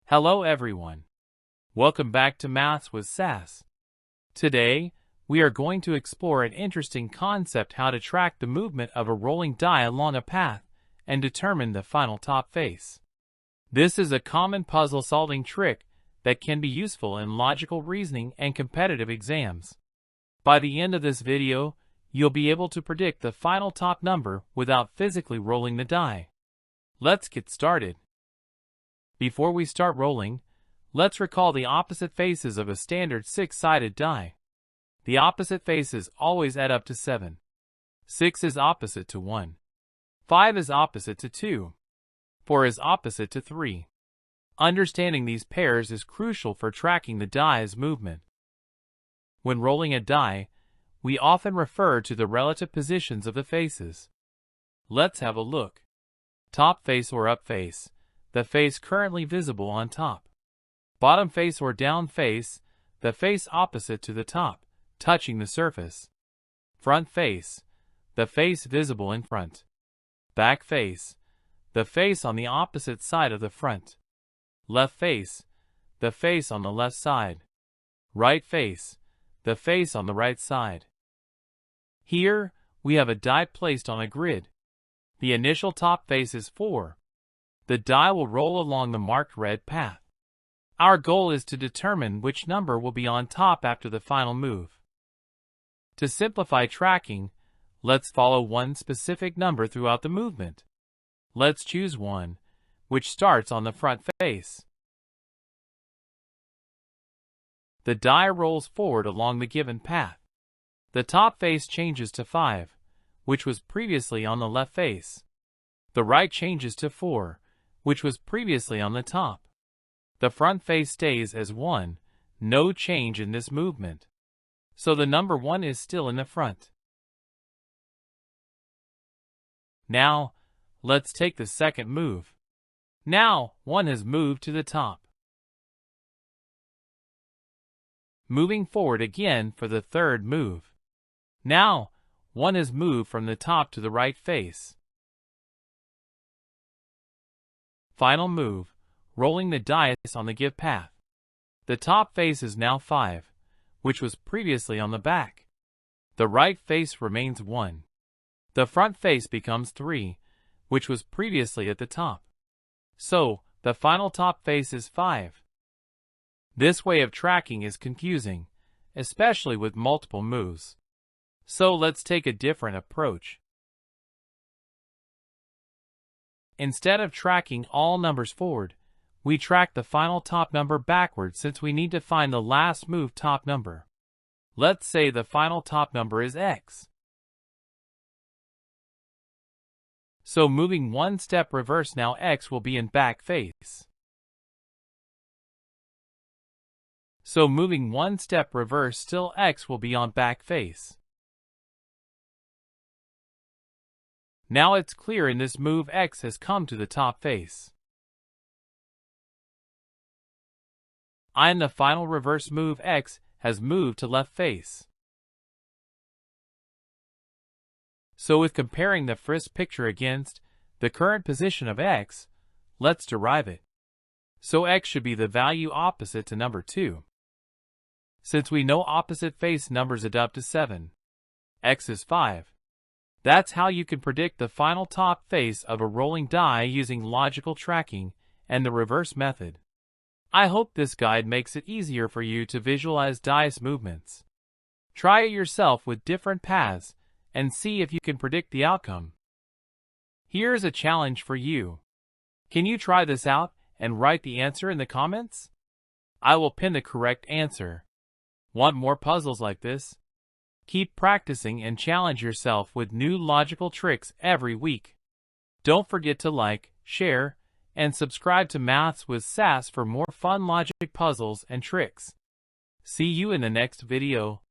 Hello everyone. Welcome back to Maths with Sass. Today, we are going to explore an interesting concept: how to track the movement of a rolling die along a path and determine the final top face. This is a common puzzle-solving trick that can be useful in logical reasoning and competitive exams. By the end of this video, you'll be able to predict the final top number without physically rolling the die. Let's get started. Before we start rolling, let's recall the opposite faces of a standard six-sided die. The opposite faces always add up to 7. 6 is opposite to 1. 5 is opposite to 2. 4 is opposite to 3. Understanding these pairs is crucial for tracking the die's movement. When rolling a die, we often refer to the relative positions of the faces. Let's have a look. Top face or up face, the face currently visible on top. Bottom face or down face, the face opposite to the top, touching the surface. Front face, the face visible in front. Back face, the face on the opposite side of the front. Left face, the face on the left side. Right face, the face on the right side. Here, we have a die placed on a grid. The initial top face is 4. The die will roll along the marked red path. Our goal is to determine which number will be on top after the final move. To simplify tracking, let's follow one specific number throughout the movement. Let's choose 1, which starts on the front face. The die rolls forward along the given path. The top face changes to 5, which was previously on the left face. The right changes to 4, which was previously on the top. The front face stays as 1, no change in this movement. So the number 1 is still in the front. Now, let's take the second move. Now, 1 has moved to the top. Moving forward again for the third move. Now, 1 has moved from the top to the right face. Final move, rolling the dice on the give path. The top face is now 5, which was previously on the back. The right face remains 1. The front face becomes 3, which was previously at the top. So, the final top face is 5. This way of tracking is confusing, especially with multiple moves. So let's take a different approach. Instead of tracking all numbers forward, we track the final top number backwards since we need to find the last move top number. Let's say the final top number is x. So moving one step reverse, now x will be in back face. So moving one step reverse, still x will be on back face. Now it's clear in this move x has come to the top face. In the final reverse move, x has moved to left face. So with comparing the first picture against the current position of x, let's derive it. So x should be the value opposite to number 2. Since we know opposite face numbers add up to 7, x is 5. That's how you can predict the final top face of a rolling die using logical tracking and the reverse method. I hope this guide makes it easier for you to visualize dice movements. Try it yourself with different paths and see if you can predict the outcome. Here's a challenge for you. Can you try this out and write the answer in the comments? I will pin the correct answer. Want more puzzles like this? Keep practicing and challenge yourself with new logical tricks every week. Don't forget to like, share, and subscribe to Maths with Sass for more fun logic puzzles and tricks. See you in the next video.